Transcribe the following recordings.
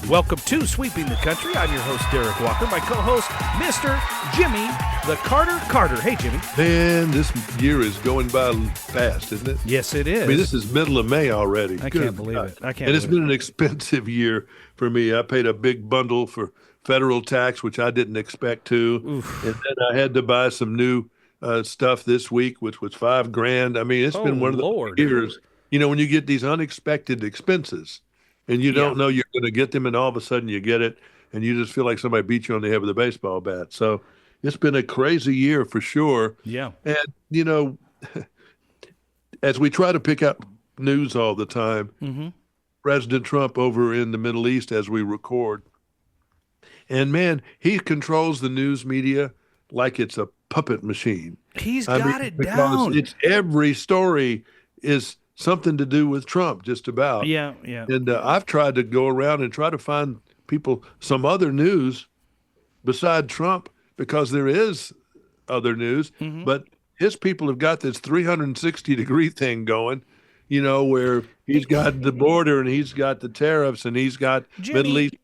Welcome to Sweeping the Country. I'm your host, Derek Walker. My co-host, Mr. Jimmy the Carter. Hey, Jimmy. Man, this year is going by fast, isn't it? Yes, it is. I mean, this is middle of May already. I can't believe it. And it's been an expensive year for me. I paid a big bundle for federal tax, which I didn't expect to. Oof. And then I had to buy some new stuff this week, which was $5,000. I mean, it's been one of the years, when you get these unexpected expenses and you don't know you're going to get them, and all of a sudden you get it, and you just feel like somebody beat you on the head with a baseball bat. So it's been a crazy year for sure. Yeah. And, as we try to pick up news all the time, President Trump over in the Middle East as we record, and man, he controls the news media like it's a puppet machine. He's got it down. It's every story is something to do with Trump, just about. Yeah. And I've tried to go around and try to find people some other news beside Trump, because there is other news, but his people have got this 360-degree thing going, where he's got the border and he's got the tariffs and he's got Middle East.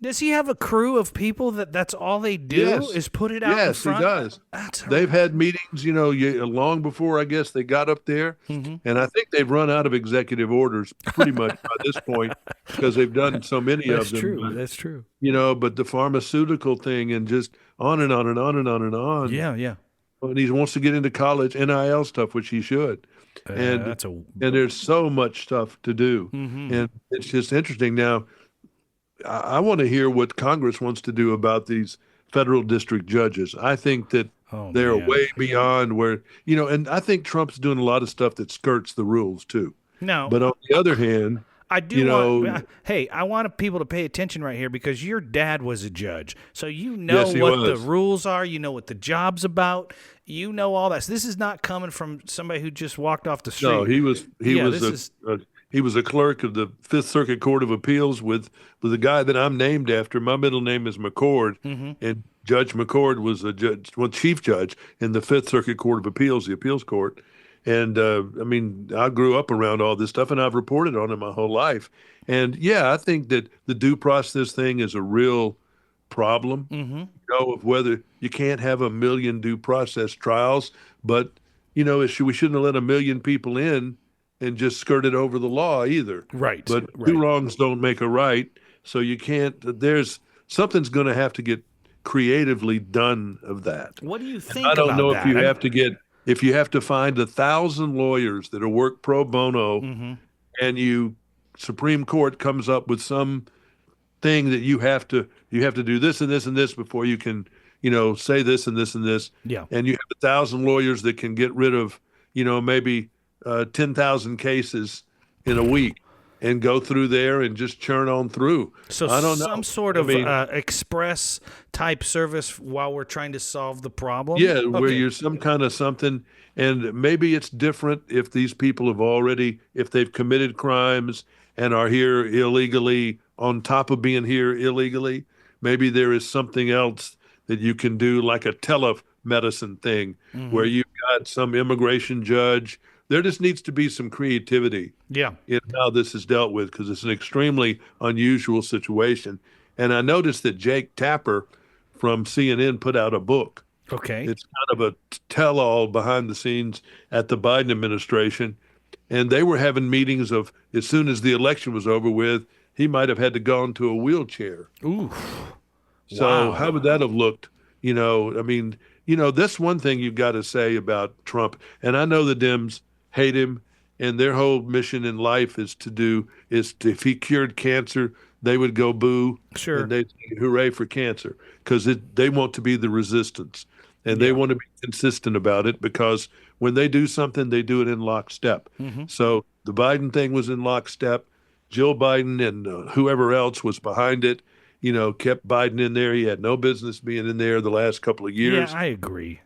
Does he have a crew of people that's all they do is put it out in front? Yes, he does. They've had meetings, long before, I guess, they got up there. And I think they've run out of executive orders pretty much by this point, because they've done so many of them. That's true. But the pharmaceutical thing and just on and on and on and on and on. Yeah. And he wants to get into college NIL stuff, which he should. And there's so much stuff to do. And it's just interesting. Now, I want to hear what Congress wants to do about these federal district judges. I think that they're way beyond where, and I think Trump's doing a lot of stuff that skirts the rules too. No. But on the other hand, I want people to pay attention right here, because your dad was a judge. So what the rules are, what the job's about, all that. So this is not coming from somebody who just walked off the street. No, he was a clerk of the Fifth Circuit Court of Appeals with a guy that I'm named after. My middle name is McCord, and Judge McCord was chief judge in the Fifth Circuit Court of Appeals, the appeals court. And I grew up around all this stuff, and I've reported on it my whole life. And I think that the due process thing is a real problem. Of whether you can't have 1 million due process trials, but we shouldn't have let 1 million people in and just skirted over the law either. Right. But two wrongs don't make a right. So you can't, something's going to have to get creatively done of that. What do you think about that? I don't know if you have to find 1,000 lawyers that will work pro bono, and Supreme Court comes up with some thing that you have to do this and this and this before you can, say this and this and this. Yeah. And you have 1,000 lawyers that can get rid of, maybe 10,000 cases in a week and go through there and just churn on through. So I don't know. Some sort of express type service while we're trying to solve the problem? Yeah, where you're some kind of something, and maybe it's different if these people if they've committed crimes and are here illegally on top of being here illegally. Maybe there is something else that you can do, like a telemedicine thing, where you've got some immigration judge. There just needs to be some creativity in how this is dealt with, because it's an extremely unusual situation. And I noticed that Jake Tapper from CNN put out a book. Okay. It's kind of a tell-all behind the scenes at the Biden administration. And they were having meetings of, as soon as the election was over with, he might have had to go into a wheelchair. Ooh. So how would that have looked? That's one thing you've got to say about Trump. And I know the Dems hate him, and their whole mission in life is if he cured cancer, they would go boo. Sure. And they'd say hooray for cancer, because they want to be the resistance, and they want to be consistent about it, because when they do something, they do it in lockstep. So the Biden thing was in lockstep. Jill Biden and whoever else was behind it, kept Biden in there. He had no business being in there the last couple of years. Yeah, I agree.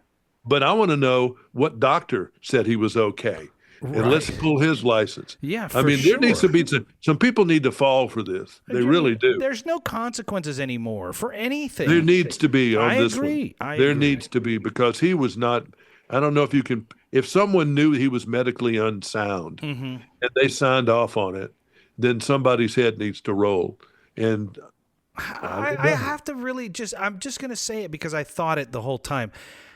But I want to know what doctor said he was okay. Right. And let's pull his license. Yeah, there needs to be some people need to fall for this. They really do. There's no consequences anymore for anything. There needs to be on this one. There needs to be, because he was not, I don't know if someone knew he was medically unsound and they signed off on it, then somebody's head needs to roll. And I have to really I'm just going to say it because I thought it the whole time.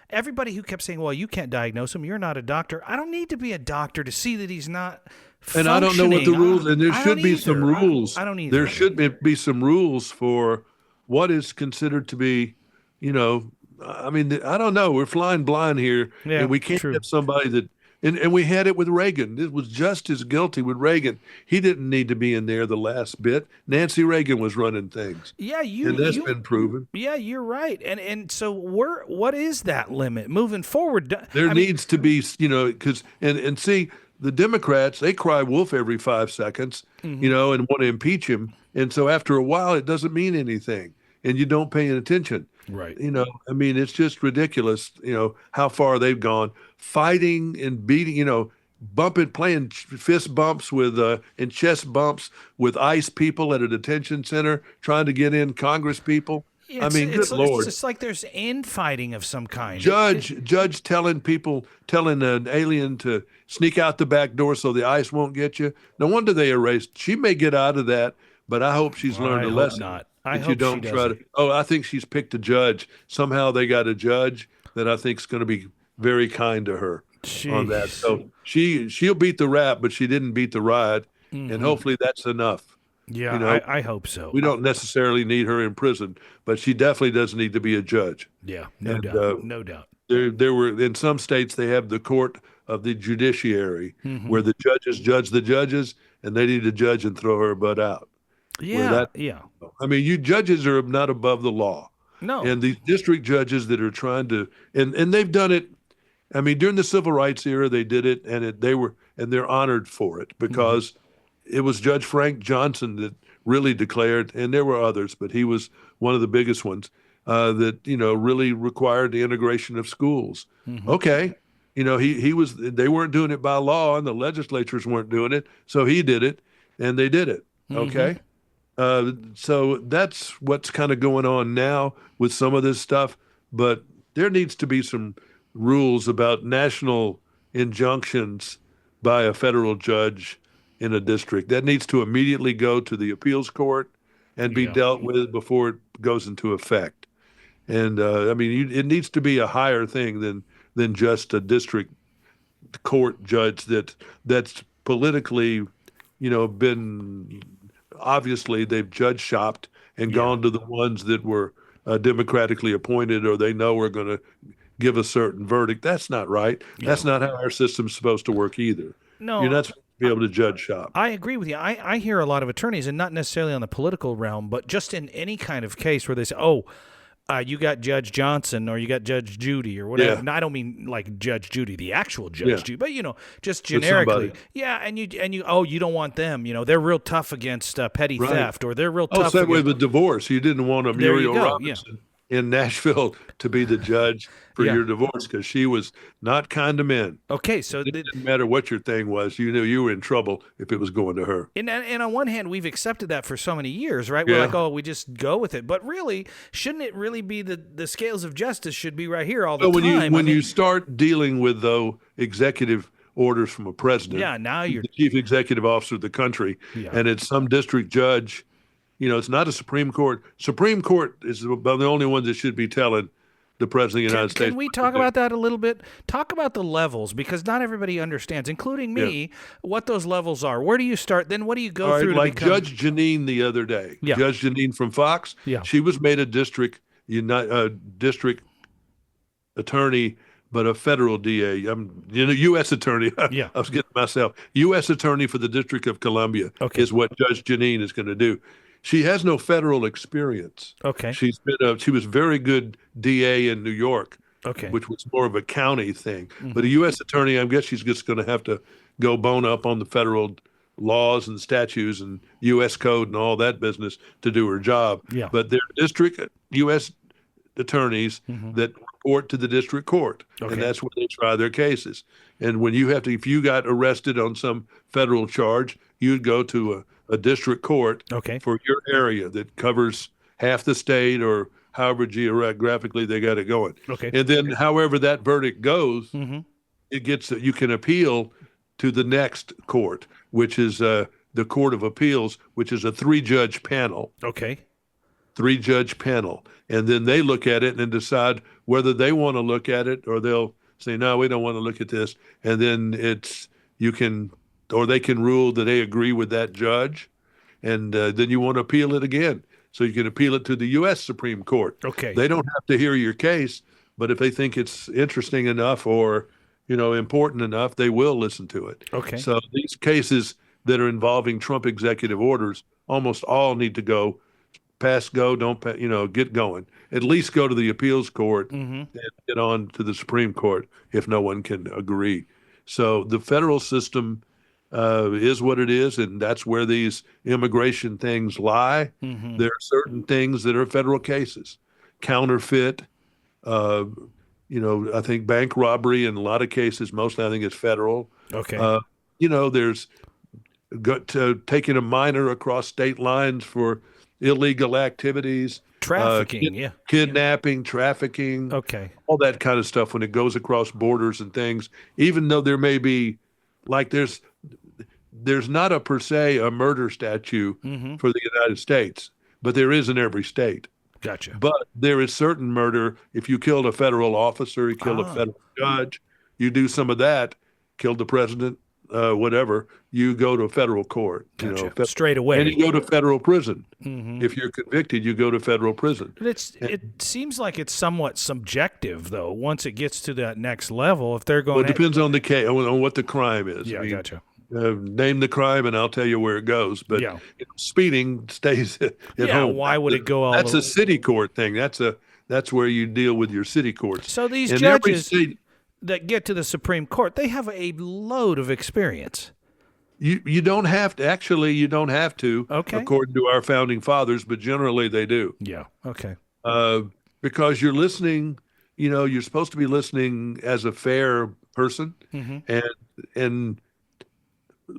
Everybody who kept saying, well, you can't diagnose him, you're not a doctor. I don't need to be a doctor to see that he's not functioning. And I don't know what the rules, and there should be some rules. I don't either. There should be some rules for what is considered to be, I mean, I don't know. We're flying blind here, and we can't have somebody that, and we had it with Reagan. It was just as guilty with Reagan. He didn't need to be in there the last bit. Nancy Reagan was running things. Yeah, and that's been proven. Yeah, you're right. And so what is that limit moving forward? There needs to be, because and see, the Democrats, they cry wolf every 5 seconds, and want to impeach him. And so after a while, it doesn't mean anything, and you don't pay attention. Right. I mean, it's just ridiculous, how far they've gone fighting and beating, playing fist bumps with and chest bumps with ICE people at a detention center, trying to get in Congress people. Yeah, I mean, good Lord. It's just like there's infighting of some kind. Judge telling an alien to sneak out the back door so the ICE won't get you. No wonder they erased. She may get out of that, but I hope she's learned a lesson. Not. I hope you don't she try doesn't. to. Oh, I think she's picked a judge. Somehow they got a judge that I think is going to be very kind to her on that. So she'll beat the rap, but she didn't beat the ride, and hopefully that's enough. Yeah, I hope so. We don't necessarily need her in prison, but she definitely does need to be a judge. Yeah, no doubt. No doubt. There were in some states they have the court of the judiciary where the judges judge the judges, and they need to judge and throw her butt out. Yeah. I mean, you judges are not above the law. No. And these district judges that are trying to, and they've done it. I mean, during the civil rights era, they did it, and they're honored for it because it was Judge Frank Johnson that really declared, and there were others, but he was one of the biggest ones that really required the integration of schools. Okay, he was. They weren't doing it by law, and the legislatures weren't doing it, so he did it, and they did it. Okay. So that's what's kind of going on now with some of this stuff. But there needs to be some rules about national injunctions by a federal judge in a district. That needs to immediately go to the appeals court and be dealt with before it goes into effect. And I mean, it needs to be a higher thing than just a district court judge that's politically, been. Obviously, they've judge shopped and gone to the ones that were democratically appointed or they know are going to give a certain verdict. That's not right. That's not how our system's supposed to work either. No, you're not supposed to be able to judge shop. I agree with you. I hear a lot of attorneys, and not necessarily on the political realm, but just in any kind of case where they say, you got Judge Johnson or you got Judge Judy or whatever. Yeah. And I don't mean like Judge Judy, the actual Judge Judy, but just generically. Yeah, and you you don't want them. They're real tough against petty theft, or they're real tough. Same way with divorce. You didn't want a Muriel Robinson in Nashville to be the judge for your divorce because she was not kind to men. Okay, so it didn't matter what your thing was. You knew you were in trouble if it was going to her. And on one hand, we've accepted that for so many years, right? We're like, we just go with it. But really, shouldn't it really be the scales of justice should be right here all the time? When you start dealing with, executive orders from a president, now you're the chief executive officer of the country, and it's some district judge. It's not a Supreme Court. Supreme Court is the only ones that should be telling the President of the United States. Can we talk about that a little bit? Talk about the levels, because not everybody understands, including me, what those levels are. Where do you start? Then what do you go through to become... Judge Janine the other day. Yeah. Judge Janine from Fox. Yeah. She was made a district attorney, but a federal DA. U.S. attorney. I was getting myself. U.S. attorney for the District of Columbia is what Judge Janine is going to do. She has no federal experience. Okay. She was very good DA in New York. Okay. Which was more of a county thing. But a U.S. attorney, I guess she's just going to have to go bone up on the federal laws and statutes and U.S. code and all that business to do her job. Yeah. But they're district U.S. attorneys that report to the district court. Okay. And that's where they try their cases. And when if you got arrested on some federal charge, you'd go to a district court for your area that covers half the state or however geographically they got it going. Okay. And then however that verdict goes, you can appeal to the next court, which is the Court of Appeals, which is a 3-judge panel. Okay. 3-judge panel. And then they look at it and decide whether they want to look at it, or they'll say, no, we don't want to look at this. And then they can rule that they agree with that judge. And then you want to appeal it again. So you can appeal it to the U.S. Supreme Court. Okay. They don't have to hear your case, but if they think it's interesting enough or, important enough, they will listen to it. Okay. So these cases that are involving Trump executive orders almost all need to go pass go, don't pass, get going. At least go to the appeals court and get on to the Supreme Court if no one can agree. So the federal system is what it is, and that's where these immigration things lie. There are certain things that are federal cases. Counterfeit, I think bank robbery in a lot of cases, mostly I think it's federal. Okay. There's taking a minor across state lines for illegal activities. Trafficking, kidnapping, trafficking. Okay. All that kind of stuff when it goes across borders and things, even though there may be, like there's not a per se a murder statute for the United States, but there is in every state. Gotcha. But there is certain murder. If you killed a federal officer, you killed a federal judge, you do some of that, killed the president, whatever, you go to a federal court. Gotcha. Straight away. And you go to federal prison. If you're convicted, you go to federal prison. But it seems like it's somewhat subjective, though, once it gets to that next level. If they're going it depends on the case, on what the crime is. Yeah, gotcha. Name the crime, and I'll tell you where it goes. But speeding stays at home. Why would it go all That's a city court thing. That's where you deal with your city courts. So these judges that get to the Supreme Court, they have a load of experience. You don't have to. Actually, you don't have to, according to our founding fathers, but generally they do. Yeah, okay. Because you're listening, you're supposed to be listening as a fair person, and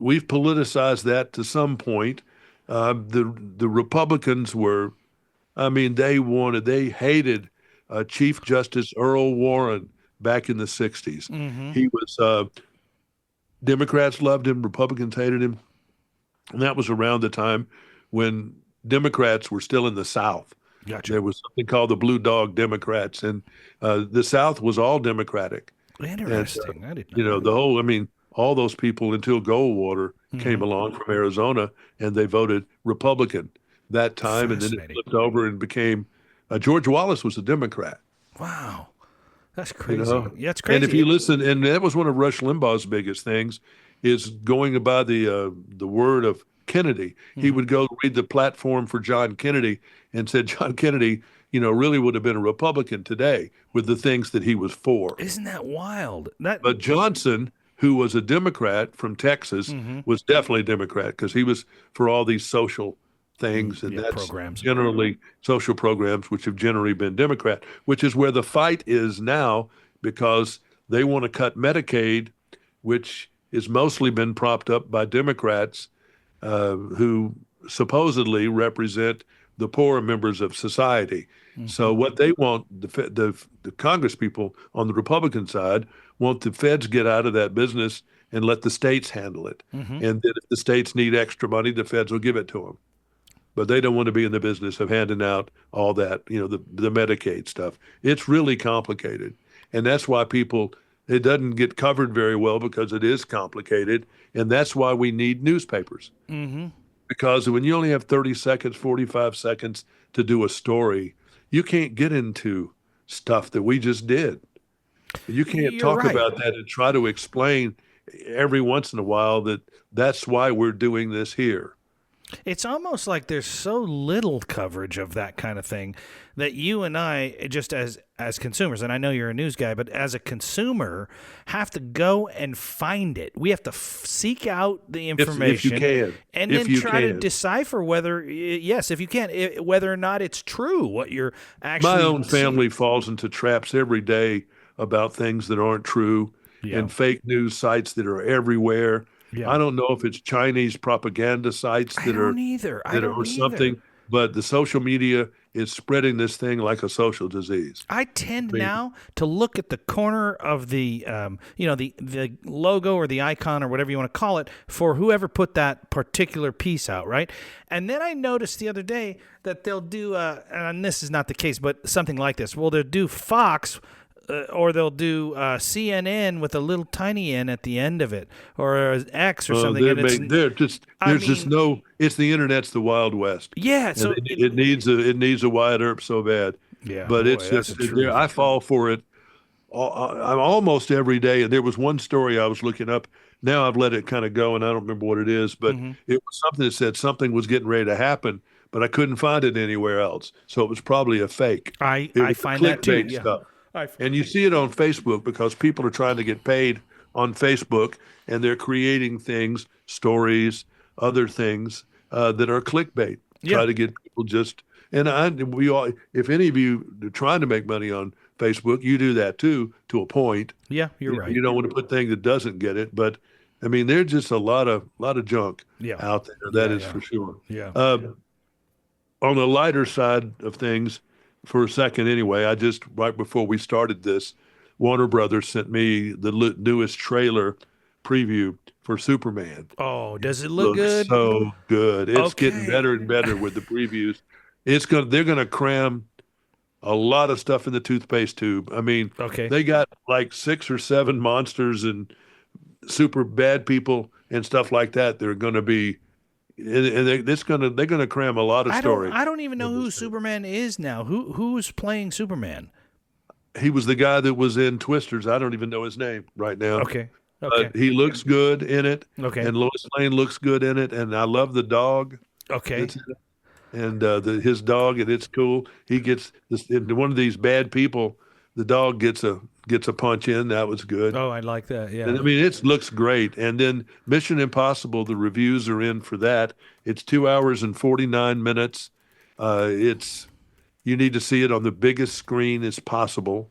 we've politicized that to some point. The Republicans were, they hated Chief Justice Earl Warren back in the 60s. He was, Democrats loved him, Republicans hated him. And that was around the time when Democrats were still in the South. Gotcha. There was something called the Blue Dog Democrats, and the South was all Democratic. Interesting. And, I didn't know. All those people until Goldwater came along from Arizona, and they voted Republican that time, and then it flipped over and became George Wallace was a Democrat. Wow. That's crazy. Yeah, it's crazy. And if you listen, and that was one of Rush Limbaugh's biggest things, is going by the word of Kennedy. He would go read the platform for John Kennedy and said John Kennedy, really would have been a Republican today with the things that he was for. Isn't that wild? But Johnson, who was a Democrat from Texas, was definitely a Democrat because he was for all these social things, and that's programs. Generally social programs, which have generally been Democrat, which is where the fight is now, because they want to cut Medicaid, which has mostly been propped up by Democrats who supposedly represent the poorer members of society. So what they want, the Congress people on the Republican side want the feds get out of that business and let the states handle it. And then if the states need extra money, the feds will give it to them. But they don't want to be in the business of handing out all that, the Medicaid stuff. It's really complicated. And that's why it doesn't get covered very well, because it is complicated. And that's why we need newspapers. Because when you only have 30 seconds, 45 seconds to do a story, you can't get into stuff that we just did. You can't talk about that and try to explain every once in a while that's why we're doing this here. It's almost like there's so little coverage of that kind of thing that you and I, just as consumers, and I know you're a news guy, but as a consumer, have to go and find it. We have to seek out the information, if you can, and then try to decipher whether, if you can, whether or not it's true what you're actually. My own family falls into traps every day about things that aren't true, and fake news sites that are everywhere. I don't know if it's Chinese propaganda sites that are something, but the social media is spreading this thing like a social disease. I tend now to look at the corner of the, the logo or the icon or whatever you want to call it for whoever put that particular piece out, right? And then I noticed the other day that they'll do, and this is not the case, but something like this. Well, they'll do Fox. Or they'll do CNN with a little tiny N at the end of it, or X or something. It's the internet's the Wild West. Yeah, so it needs a Wyatt Earp so bad. Yeah, but I fall for it. I'm almost every day. And there was one story I was looking up. Now I've let it kind of go, and I don't remember what it is, but it was something that said something was getting ready to happen, but I couldn't find it anywhere else. So it was probably a fake. I find that too. Yeah. Stuff. And you see it on Facebook because people are trying to get paid on Facebook, and they're creating things, stories, other things that are clickbait. Try to get people if any of you are trying to make money on Facebook, you do that too, to a point. Yeah, you're right. You don't want to put things that doesn't get it, but I mean, there's just a lot of junk out there. That is for sure. Yeah. On the lighter side of things, for a second anyway, right before we started this, Warner Brothers sent me the newest trailer preview for Superman. Oh, does it look good? So good. It's getting better and better with the previews. They're going to cram a lot of stuff in the toothpaste tube. I mean, they got like 6 or 7 monsters and super bad people and stuff like that. They're going to be they're going to cram a lot of stories. I don't even know who Superman is now. Who's playing Superman? He was the guy that was in Twisters. I don't even know his name right now. Okay. But he looks good in it. Okay. And Lois Lane looks good in it. And I love the dog. Okay. And his dog, and it's cool. He gets one of these bad people. The dog gets a punch in. That was good. Oh, I like that. Yeah. And, I mean, it looks great. And then Mission Impossible, the reviews are in for that. It's 2 hours and 49 minutes. You need to see it on the biggest screen as possible.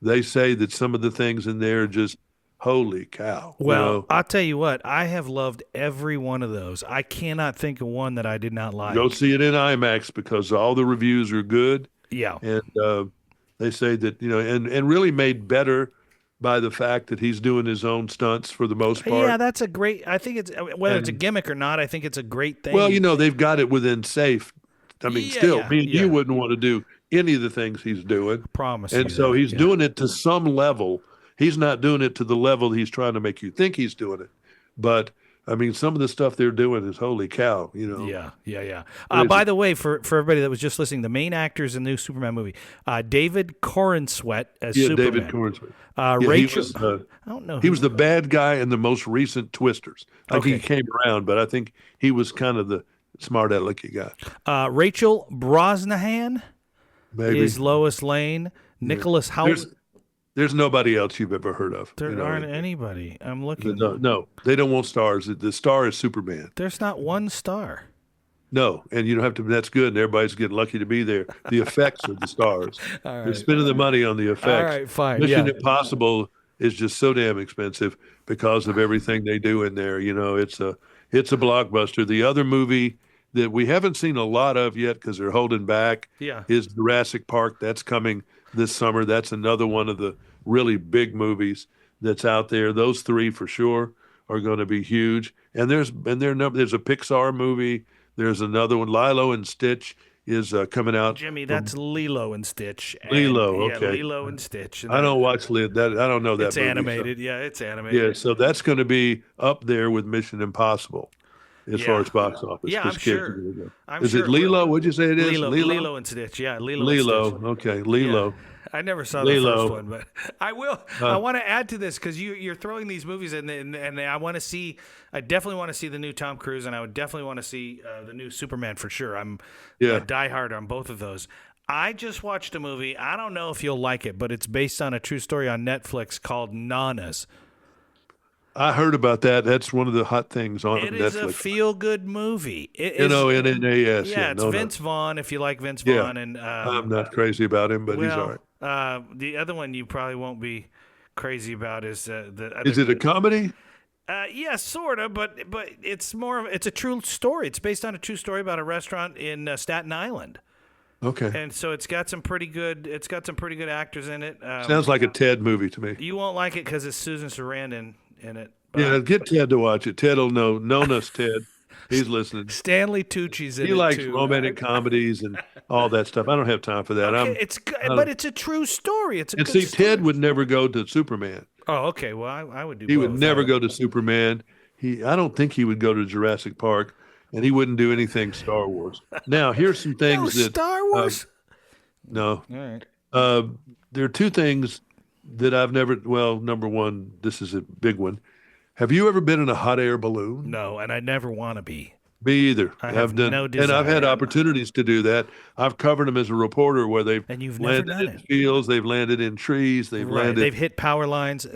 They say that some of the things in there are just holy cow. Well, I'll tell you what, I have loved every one of those. I cannot think of one that I did not like. Go see it in IMAX because all the reviews are good. Yeah. And they say that, and really made better by the fact that he's doing his own stunts for the most part. Yeah, that's I think it's, whether it's a gimmick or not, I think it's a great thing. Well, they've got it within safe. I mean, you wouldn't want to do any of the things he's doing. I promise. And so he's doing it to some level. He's not doing it to the level he's trying to make you think he's doing it. But I mean, some of the stuff they're doing is holy cow, Yeah. By the way, for everybody that was just listening, the main actors in the new Superman movie, David Corenswet as Superman. David Corenswet. Rachel. I don't know. He was the bad guy in the most recent Twisters. I think he came around, but I think he was kind of the smart alecky guy. Rachel Brosnahan is Lois Lane. Nicholas Hoult. There's nobody else you've ever heard of. There aren't anybody. I'm looking. No, they don't want stars. The star is Superman. There's not one star. No, and you don't have to. That's good, and everybody's getting lucky to be there. The effects are the stars. All right. They're spending the money on the effects. All right, fine. Mission Impossible is just so damn expensive because of everything they do in there. It's a blockbuster. The other movie that we haven't seen a lot of yet because they're holding back is Jurassic Park. That's coming this summer. That's another one of the really big movies that's out there. Those 3 for sure are going to be huge. And there's a Pixar movie. There's another one. Lilo and Stitch is coming out. Jimmy, that's Lilo and Stitch. Lilo, okay. Lilo and Stitch. I don't watch that. I don't know that. It's movie, animated. So. Yeah, it's animated. Yeah, so that's going to be up there with Mission Impossible. As far as box office. Yeah, I'm sure. Is it Lilo? What'd you say it is? Lilo and Stitch. Yeah, Lilo and Stitch. Okay, Lilo. Yeah. I never saw the first one, but I will. I want to add to this because you're throwing these movies in, and I want to see. I definitely want to see the new Tom Cruise, and I would definitely want to see the new Superman for sure. I'm a diehard on both of those. I just watched a movie. I don't know if you'll like it, but it's based on a true story on Netflix called Nanas. I heard about that. That's one of the hot things on Netflix. It is a feel-good movie. N-A-S. Yeah, it's Vince Vaughn, if you like Vince Vaughn. And I'm not crazy about him, but he's all right. The other one you probably won't be crazy about is Is it a comedy? Yeah, sort of, but it's a true story. It's based on a true story about a restaurant in Staten Island. Okay. And so it's got some pretty good actors in it. Sounds like a Ted movie to me. You won't like it because it's Susan Sarandon in it. Yeah, get Ted to watch it. Ted will know. Known us, Ted. He's listening. Stanley Tucci's in it too. He likes romantic comedies and all that stuff. I don't have time for that. Okay, but it's a true story. It's a good story. Ted would never go to Superman. Oh, okay. Well, I would do. He would never go to Superman. I don't think he would go to Jurassic Park, and he wouldn't do anything Star Wars. Now, here's some things that Star Wars. No. All right. There are two things that I've never. Well, number one, this is a big one. Have you ever been in a hot air balloon? No, and I never want to be. Me either. I have no desire. And I've had opportunities to do that. I've covered them as a reporter where they've landed in fields, they've landed in trees, they've hit power lines.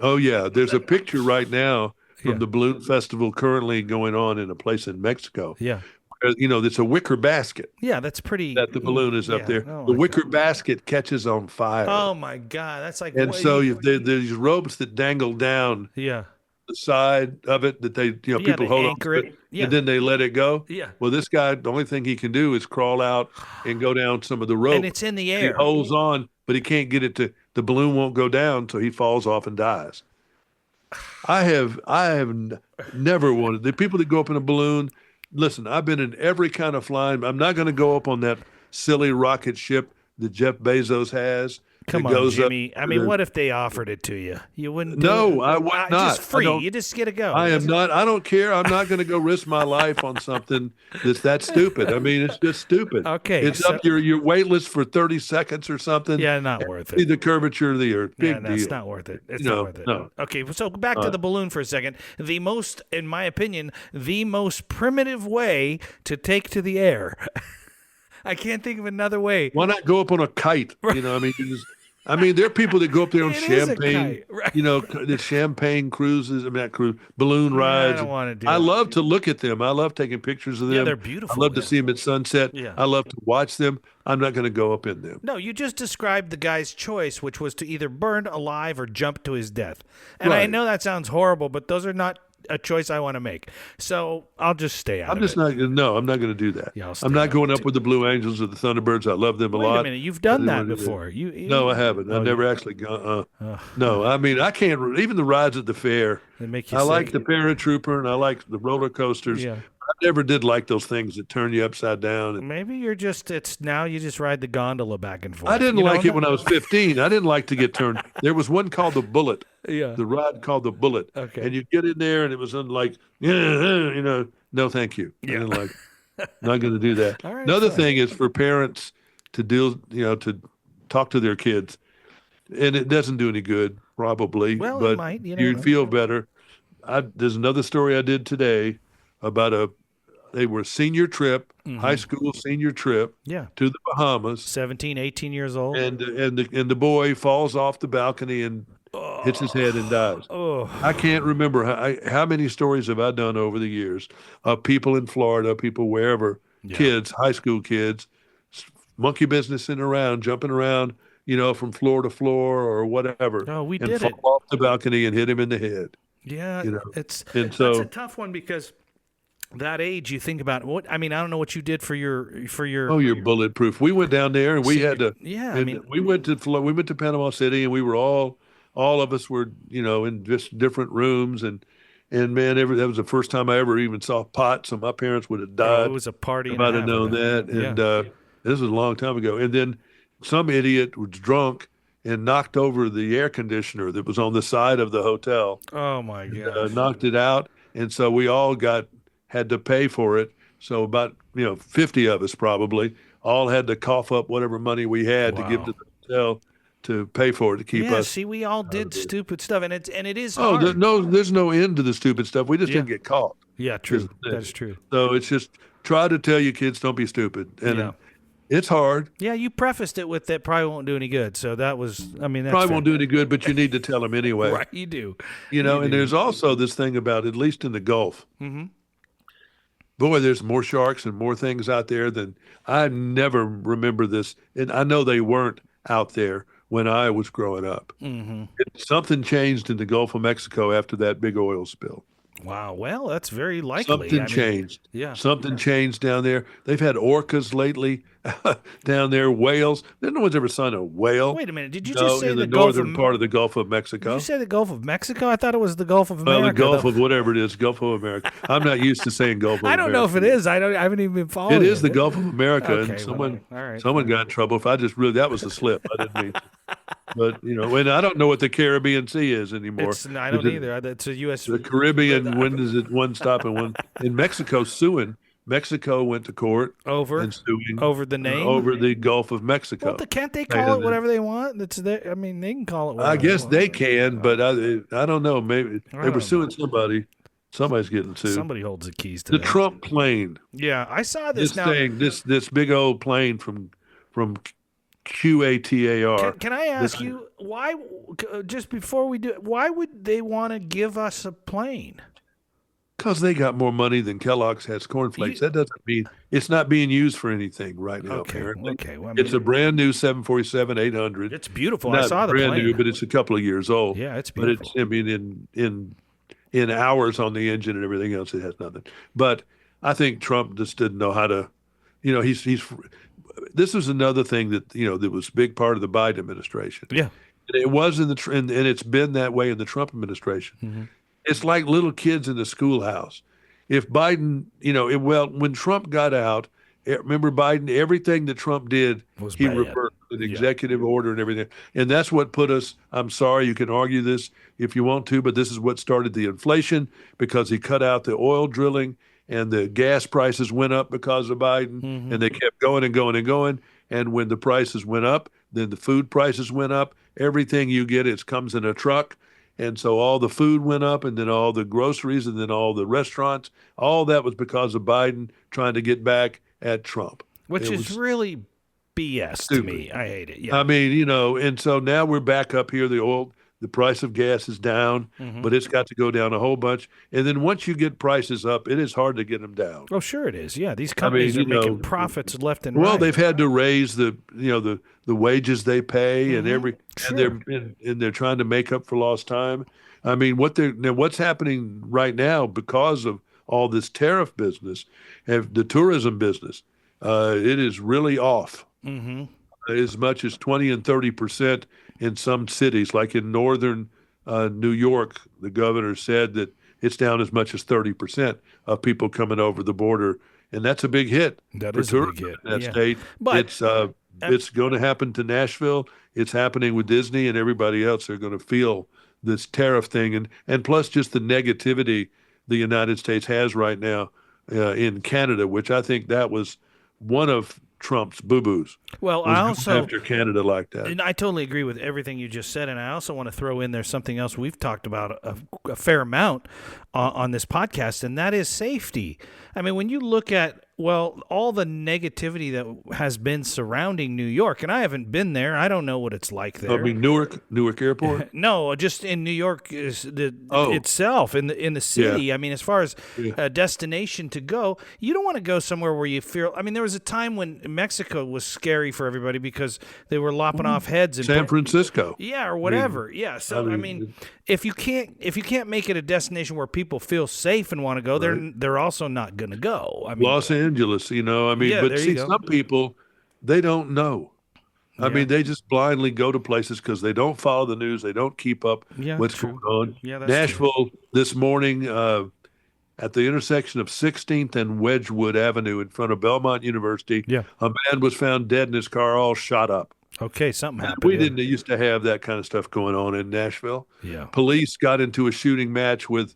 Oh yeah, there's a picture right now from the Balloon Festival currently going on in a place in Mexico. Yeah. It's a wicker basket. Yeah, that's pretty. That the balloon is up there. The wicker basket catches on fire. Oh my God, that's like. And so there's these ropes that dangle down. Yeah. The side of it that they, people hold on to it, and then they let it go. Yeah. Well, this guy, the only thing he can do is crawl out and go down some of the rope. And it's in the air. He holds on, but he can't get it to. The balloon won't go down, so he falls off and dies. I have never wanted the people that go up in a balloon. Listen, I've been in every kind of flying. I'm not going to go up on that silly rocket ship that Jeff Bezos has. Come on, Jimmy. I mean, what if they offered it to you? You wouldn't do No, I would not. Just free. You just get to go. I am not. I don't care. I'm not going to go risk my life on something that's that stupid. I mean, it's just stupid. Okay. It's up. You're weightless for 30 seconds or something. Yeah, not worth it. See the curvature of the earth. Big deal. It's not worth it. It's not worth it. No. Okay, so back to the balloon for a second. In my opinion, the most primitive way to take to the air. I can't think of another way. Why not go up on a kite? I mean, there are people that go up there on champagne, the champagne cruises. Balloon rides. I don't want to do I love to look at them. I love taking pictures of them. Yeah, they're beautiful. I love to see them at sunset. Yeah. I love to watch them. I'm not going to go up in them. No, you just described the guy's choice, which was to either burn alive or jump to his death. And I know that sounds horrible, but those are not a choice I want to make. So I'll just stay out of it. I'm not going to do that. Yeah, I'm not going up with the Blue Angels or the Thunderbirds. I love them a lot. Wait a minute. You've done that before. No, I haven't. I've never actually gone. No, I mean, I can't. Even the rides at the fair. They make you I sick. like the paratrooper and I like the roller coasters. Yeah. I never did like those things that turn you upside down. Maybe you just ride the gondola back and forth. I didn't like it when I was 15. I didn't like to get turned. There was one called the Bullet. Yeah. The ride called the Bullet. Okay. And you get in there and it was like, no, thank you. Yeah. I didn't like not going to do that. All right, Another fine. thing is for parents to to talk to their kids. And it doesn't do any good, probably. Well, but it might. You feel better. There's another story I did today about they were senior trip, high school senior trip to the Bahamas. 17, 18 years old. And the boy falls off the balcony and hits his head and dies. Oh. I can't remember how many stories have I done over the years of people in Florida, people wherever, kids, high school kids, monkey businessing around, jumping around, from floor to floor or whatever. Oh, we and did fall it. off the balcony and hit him in the head. Yeah, that's a tough one because that age, you think about I don't know what you did for your. Oh, you're bulletproof. We went down there and we had to. Yeah, we went to Panama City and we were all of us were in just different rooms and man, that was the first time I ever even saw pot. So my parents would have died. It was a party. If I'd have known that. And this was a long time ago. And then some idiot was drunk and knocked over the air conditioner that was on the side of the hotel. Oh my God! Knocked it out, and so we all had to pay for it. So about 50 of us probably all had to cough up whatever money we had to give to the hotel to pay for it to keep us. See, we all did stupid stuff, and it is hard. Hard. There's no end to the stupid stuff. We just didn't get caught. Yeah, true. That's true. So it's just try to tell your kids don't be stupid, and it's hard. Yeah, you prefaced it with that probably won't do any good. So that was, that's probably won't do any good, but you need to tell them anyway. Right, you do. And there's also this thing about, at least in the Gulf, boy, there's more sharks and more things out there than I never remember this. And I know they weren't out there when I was growing up. Something changed in the Gulf of Mexico after that big oil spill. Wow. Well, that's very likely. Something changed. Yeah. Something changed down there. They've had orcas lately down there, whales. No one's ever seen a whale. Wait a minute. Did you just say in the northern part of the Gulf of Did Mexico? you say the Gulf of Mexico? I thought it was the Gulf of America. Well, the Gulf of whatever it is, Gulf of America. I'm not used to saying Gulf of America. I don't know if it is. I haven't even been following it. It is the Gulf of America, okay, and someone right, got in trouble. If I just really, that was a slip. I didn't mean. But and I don't know what the Caribbean Sea is anymore. I don't either. It's a U.S. The Caribbean. When does it one stop and one in Mexico suing? Mexico went to court over the name over the Gulf of Mexico. Well, can't they call it whatever they want? They can call it whatever I guess they can, but I don't know. Maybe they were suing somebody. Somebody's getting sued. Somebody holds the keys to the Trump plane. Yeah, I saw this now. Thing, this big old plane from QATAR. Can I ask you why? Just before we do it, why would they want to give us a plane? Because they got more money than Kellogg's has cornflakes. That doesn't mean it's not being used for anything right now. Apparently, well, it's a brand new 747-800. It's beautiful. Not I saw the brand plane. new, but it's a couple of years old. Yeah, it's beautiful. But in hours on the engine and everything else, it has nothing. But I think Trump just didn't know how to. He's. This is another thing that that was a big part of the Biden administration. Yeah, and it was in the and it's been that way in the Trump administration. Mm-hmm. It's like little kids in the schoolhouse. If Biden, when Trump got out, remember Biden, everything that Trump did, he reversed an executive order and everything. And that's what put us, I'm sorry, you can argue this if you want to, but this is what started the inflation because he cut out the oil drilling and the gas prices went up because of Biden. Mm-hmm. And they kept going and going and going. And when the prices went up, then the food prices went up. Everything you get, comes in a truck. And so all the food went up, and then all the groceries, and then all the restaurants. All that was because of Biden trying to get back at Trump. Which is really BS to me. I hate it. Yeah. I mean, and so now we're back up here. The price of gas is down, but it's got to go down a whole bunch. And then once you get prices up, it is hard to get them down. Oh, sure it is. Yeah, these companies are making profits left and right. Well, they've had to raise the wages they pay and and they're trying to make up for lost time. I mean, what's happening right now because of all this tariff business, the tourism business, it is really off. Mm-hmm. As much as 20 and 30% in some cities, like in northern New York, the governor said that it's down as much as 30% of people coming over the border, and that's a big hit for tourism in that state. But it's going to happen to Nashville. It's happening with Disney and everybody else. They're going to feel this tariff thing, and plus just the negativity the United States has right now in Canada, which I think that was one of Trump's boo-boos. Well, I also after Canada like that. And I totally agree with everything you just said, and I also want to throw in there something else we've talked about a fair amount on this podcast, and that is safety. I mean, when you look at all the negativity that has been surrounding New York, and I haven't been there. I don't know what it's like there. I mean, Newark Airport? No, just in New York itself, in the city. Yeah. I mean, as far as a destination to go, you don't want to go somewhere where you feel. I mean, there was a time when Mexico was scary for everybody because they were lopping off heads in San Francisco. Yeah, or whatever. So I mean, if you can't make it a destination where people feel safe and want to go, they're also not going to go. I mean, Los Angeles, but see, some people, they don't know. I mean, they just blindly go to places because they don't follow the news. They don't keep up what's going on. Yeah, Nashville this morning at the intersection of 16th and Wedgwood Avenue in front of Belmont University, a man was found dead in his car, all shot up. Okay, something happened. We didn't used to have that kind of stuff going on in Nashville. Yeah. Police got into a shooting match with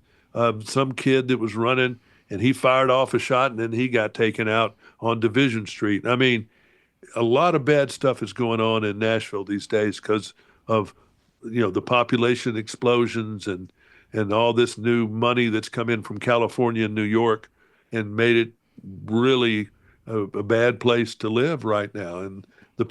some kid that was running, and he fired off a shot, and then he got taken out on Division Street. I mean, a lot of bad stuff is going on in Nashville these days because of, the population explosions and all this new money that's come in from California and New York and made it really a bad place to live right now. And a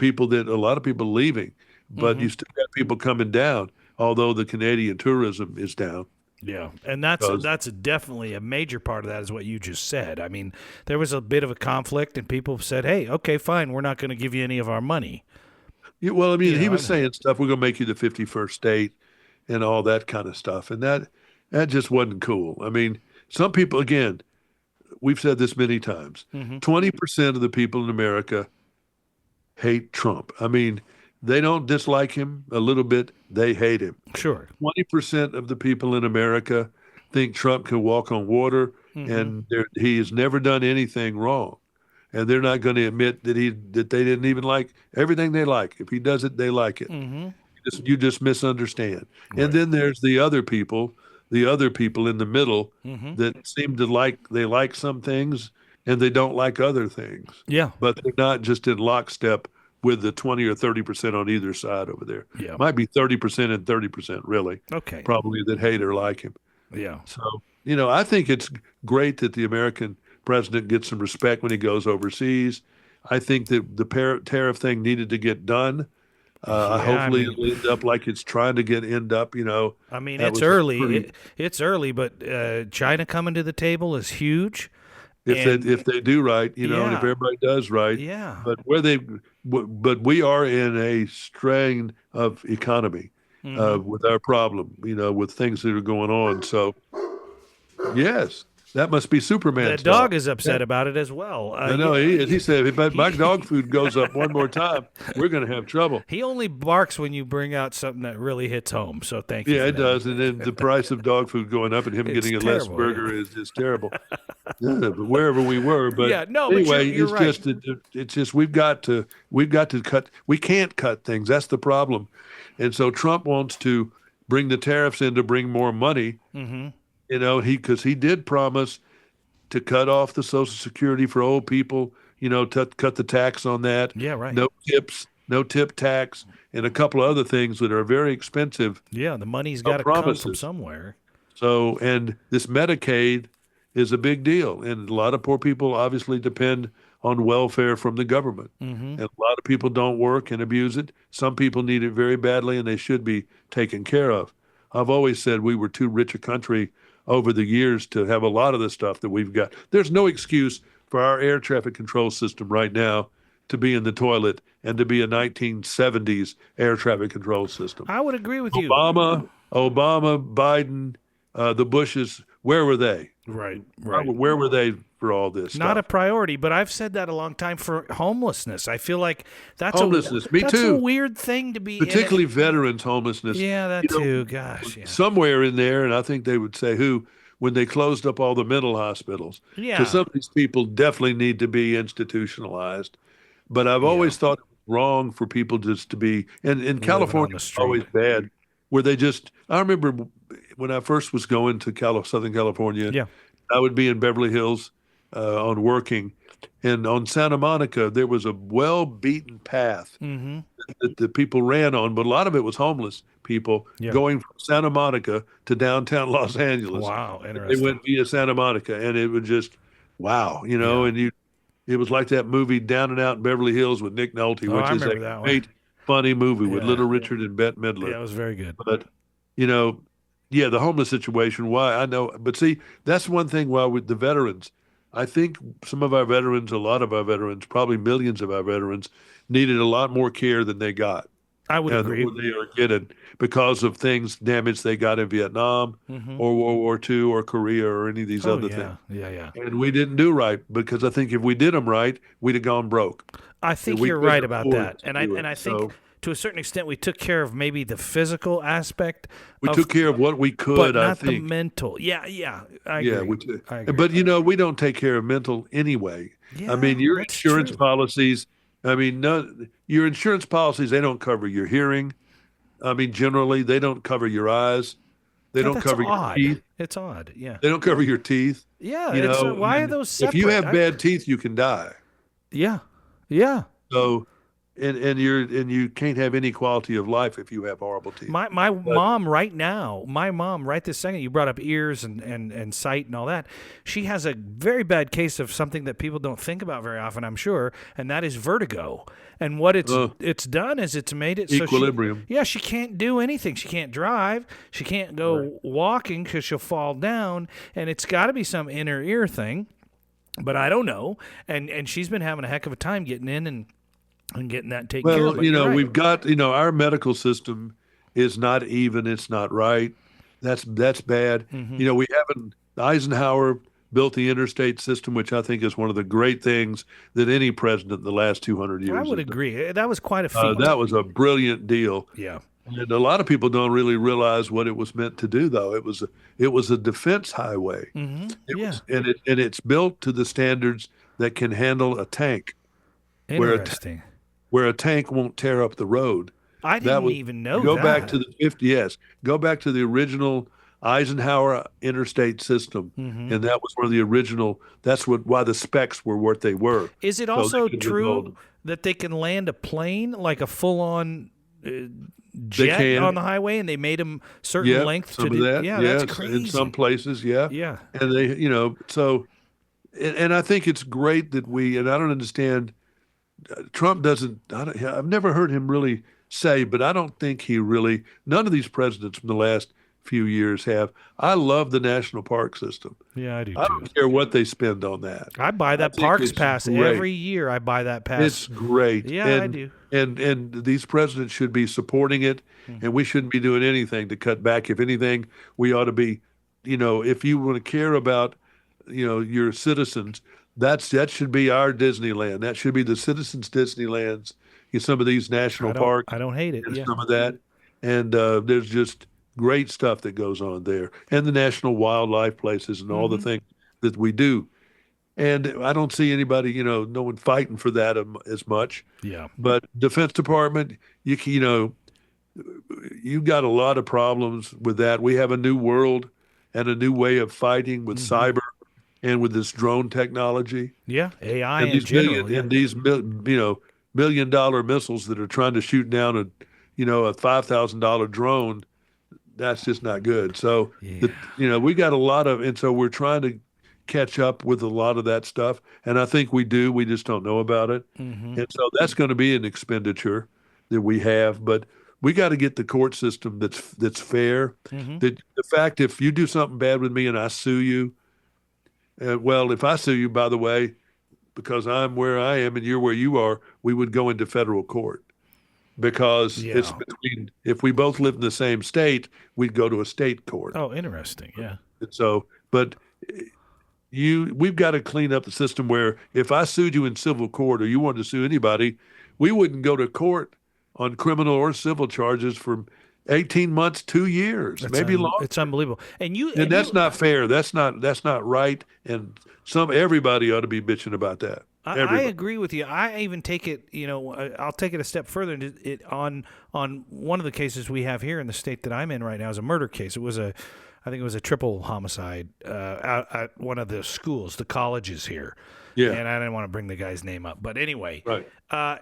lot of people leaving, but you still got people coming down, although the Canadian tourism is down. Yeah, and that's definitely a major part of that is what you just said. I mean, there was a bit of a conflict, and people said, hey, okay, fine, we're not going to give you any of our money. Yeah, well, I mean, he was saying stuff, we're going to make you the 51st state and all that kind of stuff. And That just wasn't cool. I mean, some people, again, we've said this many times, 20% of the people in America hate Trump. I mean, they don't dislike him a little bit. They hate him. Sure. 20% of the people in America think Trump can walk on water, and he has never done anything wrong. And they're not going to admit that they didn't even like everything they like. If he does it, they like it. You just misunderstand. Right. And then there's the other people in the middle that seem to like some things and they don't like other things. Yeah. But they're not just in lockstep with the 20 or 30% on either side over there. Yeah. Might be 30% and 30%, really. Okay. Probably that hate or like him. Yeah. So, I think it's great that the American president gets some respect when he goes overseas. I think that the tariff thing needed to get done. Hopefully it'll end up like it's trying to end up, I mean, it's early. It's early, but China coming to the table is huge. If they do right, and if everybody does right. Yeah. But we are in a strain of economy with our problem, with things that are going on. So, yes. That must be Superman. The dog is upset about it as well. I know he is. He said, if my dog food goes up one more time, we're going to have trouble. He only barks when you bring out something that really hits home. So thank you. Yeah, it does. And then the price of dog food going up and him getting a less burger is just terrible. But wherever we were, but anyway, but you're right. It's just we've got to cut. We can't cut things. That's the problem. And so Trump wants to bring the tariffs in to bring more money. Because he did promise to cut off the Social Security for old people, cut the tax on that. Yeah, right. No tip tax, and a couple of other things that are very expensive. Yeah, the money's got to come from somewhere. So, and this Medicaid is a big deal, and a lot of poor people obviously depend on welfare from the government. And a lot of people don't work and abuse it. Some people need it very badly, and they should be taken care of. I've always said we were too rich a country over the years to have a lot of the stuff that we've got. There's no excuse for our air traffic control system right now to be in the toilet and to be a 1970s air traffic control system. I would agree with you. Obama, Biden, the Bushes, where were they? Right. Where were they for all this Not stuff? a priority, but I've said that a long time for homelessness. I feel like that's homelessness. That's a weird thing to be particularly veterans homelessness. Yeah, that too. Gosh, yeah. Somewhere in there, and I think they would say when they closed up all the mental hospitals. Yeah. Because some of these people definitely need to be institutionalized. But I've always thought it was wrong for people just to be, and in California, it's always bad, where I remember when I first was going to Southern California, I would be in Beverly Hills on working. And on Santa Monica, there was a well-beaten path that the people ran on, but a lot of it was homeless people going from Santa Monica to downtown Los Angeles. Wow, interesting. They went via Santa Monica, and it was just, wow, and it was like that movie Down and Out in Beverly Hills with Nick Nolte, which is a great, funny movie with Little Richard and Bette Midler. Yeah, it was very good. But, the homeless situation, why, I know. But see, that's one thing with the veterans. I think a lot of our veterans, probably millions of our veterans, needed a lot more care than they got. I would agree. They are getting because of damage they got in Vietnam or World War II or Korea or any of these other things. Yeah. And we didn't do right because I think if we did them right, we'd have gone broke. I think you're right about that. And I think to a certain extent we took care of maybe the physical aspect. We took care of what we could, but not I think. The mental. Yeah. I agree. I agree. But, we don't take care of mental anyway. Yeah, I mean, your insurance policies, your insurance policies, they don't cover your hearing. I mean, generally, they don't cover your eyes. They don't cover your teeth. It's odd, yeah. They don't cover your teeth. Yeah, why are those separate? If you have bad teeth, you can die. Yeah. So, and you can't have any quality of life if you have horrible teeth. My mom right this second, you brought up ears and sight and all that. She has a very bad case of something that people don't think about very often, I'm sure, and that is vertigo. And what it's done is it's made it equilibrium. So she can't do anything. She can't drive. She can't go walking because she'll fall down. And it's got to be some inner ear thing, but I don't know. And she's been having a heck of a time getting in and getting that taken care of. Well, we've got, our medical system is not even. It's not right. That's bad. Mm-hmm. We haven't. Eisenhower built the interstate system, which I think is one of the great things that any president in the last 200 years I would has done. agree. That was quite a feat. That was a brilliant deal. Yeah. And a lot of people don't really realize what it was meant to do, though. It was a defense highway. Mm-hmm. And it's built to the standards that can handle a tank. Interesting. Where a tank won't tear up the road. I didn't even know go that. Back to the 50s. Yes, go back to the original Eisenhower interstate system, and that was one of the original. That's why the specs were what they were. Is it also true that they can land a plane, like a full-on jet on the highway, and they made them certain lengths to do that? Yeah, that's crazy. In some places, yeah. And they, so, and I think it's great that and I don't understand. Trump doesn't. I've never heard him really say, but I don't think he really. None of these presidents from the last few years have. I love the national park system. Yeah, I do. I don't care what they spend on that. I buy that Parks Pass every year. I buy that pass. It's great. Yeah, I do. And these presidents should be supporting it, and we shouldn't be doing anything to cut back. If anything, we ought to be, if you want to care about, your citizens, that should be our Disneyland. That should be the citizens' Disneylands. Some of these national parks. I don't hate it. And some of that, and there's just great stuff that goes on there, and the national wildlife places, and all the things that we do. And I don't see anybody, no one fighting for that as much. Yeah. But Defense Department, you've got a lot of problems with that. We have a new world and a new way of fighting with cyber and with this drone technology. Yeah, AI and these $1 million missiles that are trying to shoot down a $5,000 drone. That's just not good. So, we got a lot of, and so we're trying to catch up with a lot of that stuff. And I think we do. We just don't know about it. And so that's going to be an expenditure that we have. But we got to get the court system that's fair. That the fact, if you do something bad with me and I sue you, if I sue you, by the way, because I'm where I am and you're where you are, we would go into federal court. Because it's between, if we both live in the same state, we'd go to a state court. Oh, interesting. Yeah. And so, but we've got to clean up the system where if I sued you in civil court or you wanted to sue anybody, we wouldn't go to court on criminal or civil charges for 18 months, 2 years, maybe longer. It's unbelievable. And that's not fair. That's not right. And everybody ought to be bitching about that. I agree with you. I even take it, I'll take it a step further. On one of the cases we have here in the state that I'm in right now is a murder case. I think it was a triple homicide out at one of the schools, the colleges here. Yeah. And I didn't want to bring the guy's name up. But anyway, right.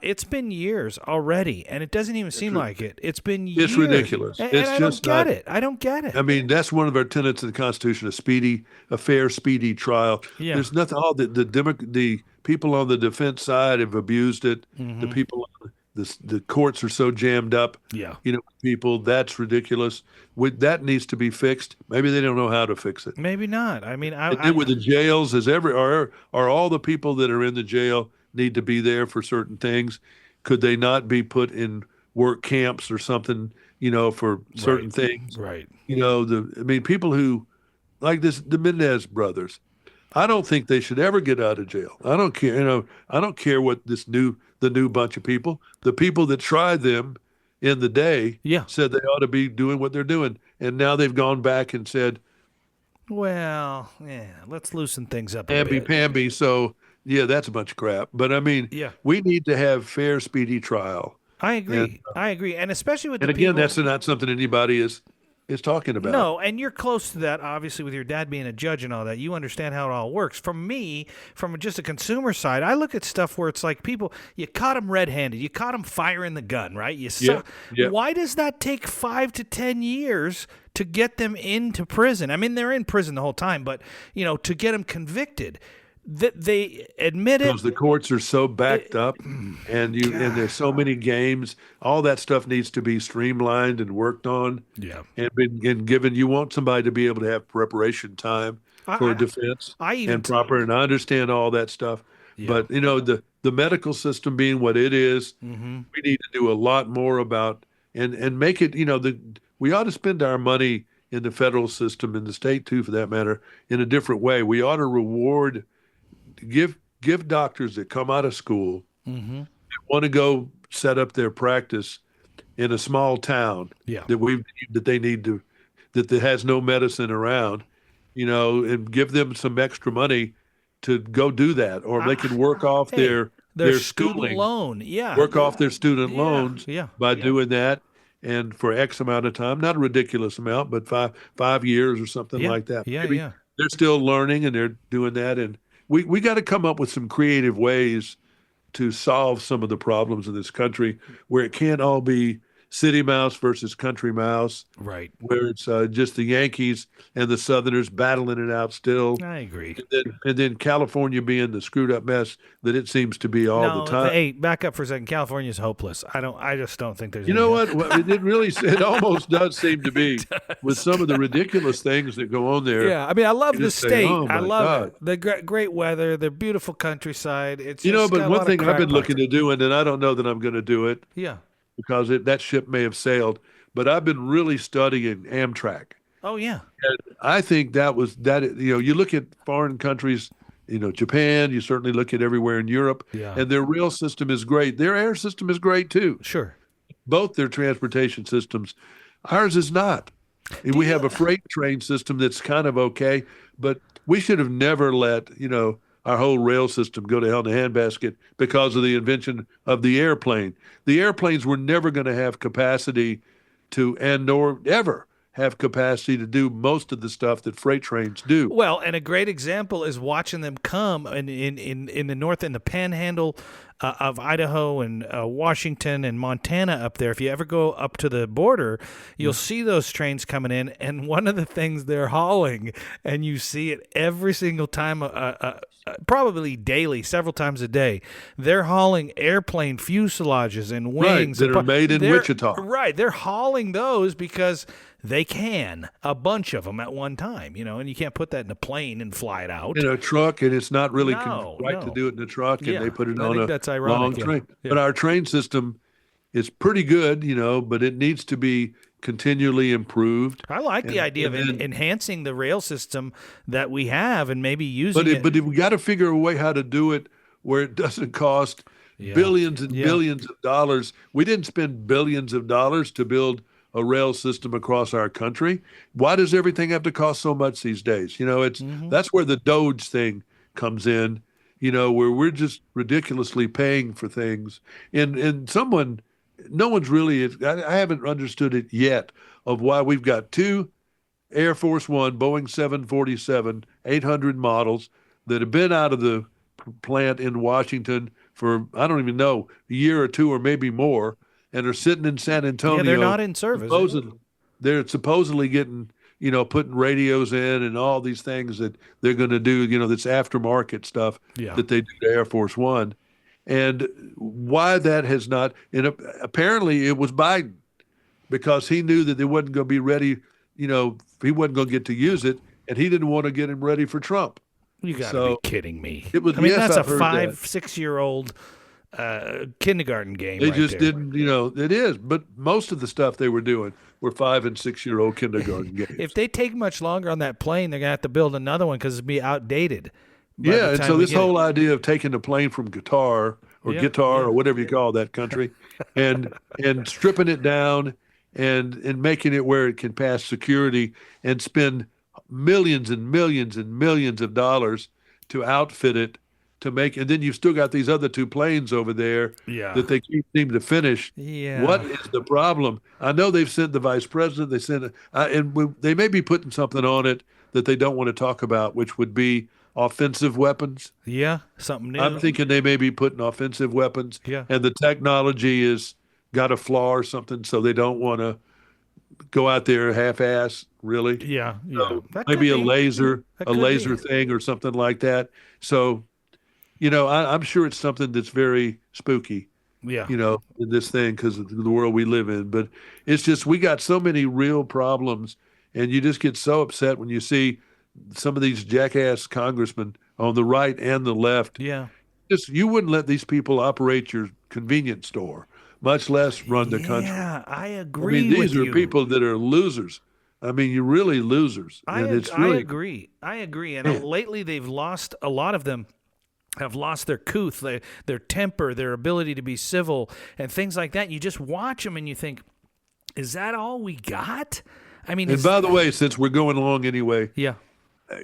It's been years already, and it doesn't even seem like it. It's been years. It's ridiculous. And I don't get it. I don't get it. I mean, that's one of our tenets of the Constitution, a fair, speedy trial. Yeah. There's nothing, the people on the defense side have abused it. The people on the courts are so jammed up. Yeah. People, that's ridiculous. That needs to be fixed. Maybe they don't know how to fix it. Maybe not. I mean, with the jails, are all the people that are in the jail need to be there for certain things? Could they not be put in work camps or something, for certain things? Right. People who, like the Mendez brothers, I don't think they should ever get out of jail. I don't care. I don't care what the new bunch of people, the people that tried them in the day, said they ought to be doing what they're doing, and now they've gone back and said, "Well, let's loosen things up a bit." Pamby. So that's a bunch of crap. But we need to have fair, speedy trial. I agree. And especially with and again, that's not something anybody is talking about. No, and you're close to that, obviously, with your dad being a judge and all that. You understand how it all works. From just a consumer side, I look at stuff where it's like you caught them red-handed. You caught them firing the gun, right? Why does that take 5 to 10 years to get them into prison? I mean, they're in prison the whole time, but, to get them convicted. They admit it because the courts are so backed up, and there's so many games. All that stuff needs to be streamlined and worked on. Yeah, and given, you want somebody to be able to have preparation time for defense and proper. And I understand all that stuff, but the medical system being what it is, we need to do a lot more about and make it. We ought to spend our money in the federal system, in the state too, for that matter, in a different way. We ought to reward, give doctors that come out of school mm-hmm. want to go set up their practice in a small town that they need to, that has no medicine around, and give them some extra money to go do that, or they can work off their student loan, work off their student loans by yeah. doing that, and for X amount of time, not a ridiculous amount, but 5 years or something like that. Maybe they're still learning and they're doing that, and we got to come up with some creative ways to solve some of the problems in this country where it can't all be city mouse versus country mouse, right? Where it's just the Yankees and the Southerners battling it out still. I agree. And then California being the screwed up mess that it seems to be all the time. Hey, back up for a second. California's hopeless. I just don't think there's. You know what? It almost does seem to be with some of the ridiculous things that go on there. Yeah, I mean, I love the state. I love God. the great weather, the beautiful countryside. It's but one thing I've been looking to do, and I don't know that I'm going to do it. Yeah. Because that ship may have sailed, but I've been really studying Amtrak. Oh yeah, and I think that. You look at foreign countries, Japan. You certainly look at everywhere in Europe, and their rail system is great. Their air system is great too. Sure, both their transportation systems. Ours is not. We have a freight train system that's kind of okay, but we should have never let our whole rail system go to hell in a handbasket because of the invention of the airplane. The airplanes were never going to have capacity nor ever have capacity to do most of the stuff that freight trains do. Well, and a great example is watching them come in the north, in the panhandle of Idaho and Washington and Montana up there. If you ever go up to the border, you'll see those trains coming in, and one of the things they're hauling, and you see it every single time, probably daily, several times a day, they're hauling airplane fuselages and wings that are made in Wichita. Right, they're hauling those because they can, a bunch of them at one time, and you can't put that in a plane and fly it out. In a truck, and it's not really right to do it in a truck, and they put it on a long train. Yeah. But our train system is pretty good, but it needs to be continually improved. I like the idea of enhancing the rail system that we have and maybe using it. But we got to figure a way how to do it where it doesn't cost billions and billions of dollars. We didn't spend billions of dollars to build a rail system across our country. Why does everything have to cost so much these days? That's where the DOGE thing comes in, where we're just ridiculously paying for things. And no one's really, I haven't understood it yet, of why we've got two Air Force One Boeing 747 800 models that have been out of the plant in Washington for, I don't even know, a year or two or maybe more, and are sitting in San Antonio. Yeah, they're not in service. They're supposedly getting, putting radios in and all these things that they're going to do, this aftermarket stuff that they do to Air Force One. And why that has not, and apparently it was Biden, because he knew that they wasn't going to be ready, he wasn't going to get to use it, and he didn't want to get him ready for Trump. You got to be kidding me. It was, that's a 5-6-year-old kindergarten game. They just didn't, it is. But most of the stuff they were doing were 5- and 6-year-old kindergarten games. If they take much longer on that plane, they're going to have to build another one because it'll be outdated. Yeah, and so this whole idea of taking the plane from guitar or whatever you call that country and stripping it down and making it where it can pass security and spend millions and millions and millions of dollars to outfit it to make, and then you've still got these other two planes over there that they can't seem to finish. Yeah. What is the problem? I know they've sent the vice president, they may be putting something on it that they don't want to talk about, which would be offensive weapons. Yeah, something new. I'm thinking they may be putting offensive weapons. Yeah. And the technology is got a flaw or something, so they don't want to go out there half-ass, really. Yeah. So maybe a laser thing or something like that. So, I'm sure it's something that's very spooky. Yeah. In this thing because of the world we live in. But it's just, we got so many real problems, and you just get so upset when you see some of these jackass congressmen on the right and the left. Yeah. You wouldn't let these people operate your convenience store, much less run the country. Yeah, I agree these are people that are losers. I mean, you're really losers. I agree. And lately they've lost, a lot of them have lost their couth, their temper, their ability to be civil, and things like that. You just watch them and you think, is that all we got? I mean, and by the way, since we're going along anyway, yeah,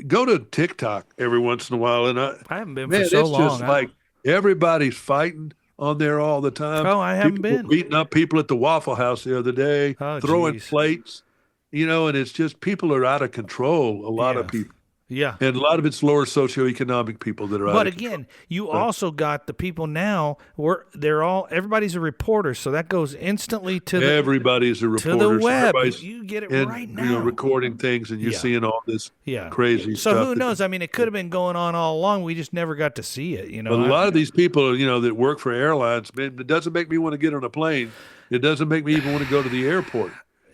go to TikTok every once in a while. And I haven't been for so long. It's just like everybody's fighting on there all the time. Oh, I haven't been. Beating up people at the Waffle House the other day, throwing plates, and it's just people are out of control, a lot of people. Yeah. And a lot of it's lower socioeconomic people that are out of control. But again, you also got the people now everybody's a reporter, so that goes instantly to everybody's a reporter. To the web. You get it right now. Recording things, and you're seeing all this crazy stuff. So who knows? I mean, it could have been going on all along. We just never got to see it, But a lot of these people, that work for airlines, man, it doesn't make me want to get on a plane. It doesn't make me even want to go to the airport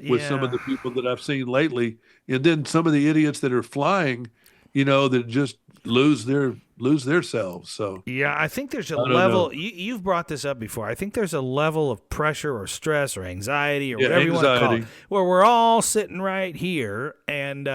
with some of the people that I've seen lately. And then some of the idiots that are flying, that just lose their selves. So yeah, I think there's a level. You've brought this up before. I think there's a level of pressure or stress or anxiety or whatever you want to call it, where we're all sitting right here and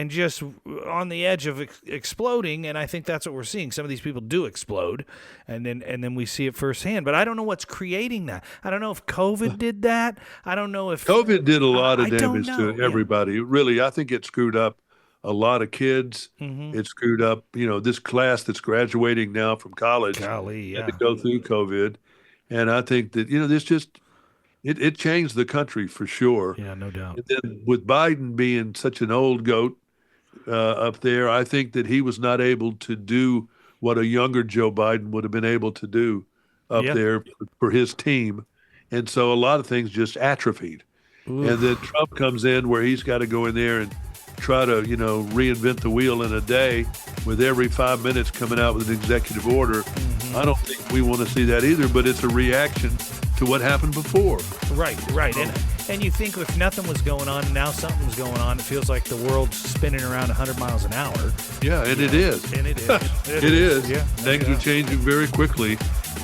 just on the edge of exploding. And I think that's what we're seeing. Some of these people do explode, and then we see it firsthand. But I don't know what's creating that. I don't know if COVID did that. I don't know if COVID did a lot of damage to everybody. Yeah. Really, I think it screwed up a lot of kids. Mm-hmm. It screwed up, this class that's graduating now from college. Golly, had to go through COVID. And I think that, this just, it changed the country for sure. Yeah, no doubt. And then with Biden being such an old goat up there, I think that he was not able to do what a younger Joe Biden would have been able to do up there for his team. And so a lot of things just atrophied. Oof. And then Trump comes in where he's got to go in there and try to, reinvent the wheel in a day with every 5 minutes coming out with an executive order. Mm-hmm. I don't think we want to see that either, but it's a reaction to what happened before. Right. And you think if nothing was going on and now something's going on, it feels like the world's spinning around 100 miles an hour. Yeah, and it is. And it is. It is. Yeah. Things are changing very quickly,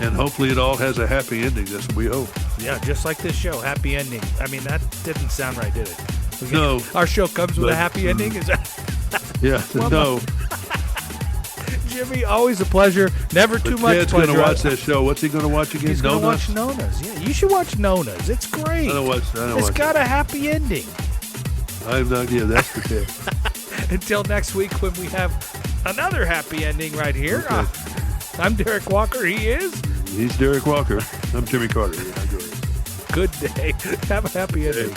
and hopefully it all has a happy ending. That's what we hope. Yeah, just like this show, happy ending. I mean, that didn't sound right, did it? No. Our show comes with a happy ending? Is that? Yeah, no. Jimmy, always a pleasure. Never too much Ted's pleasure. Going to watch that show. What's he going to watch again? He's going to watch Nona's. Yeah, you should watch Nona's. It's great. It's got a happy ending. I have no idea. That's for Ted. Until next week when we have another happy ending right here. Okay. I'm Derek Walker. He is? He's Derek Walker. I'm Jimmy Carter. Good day. Have a happy ending.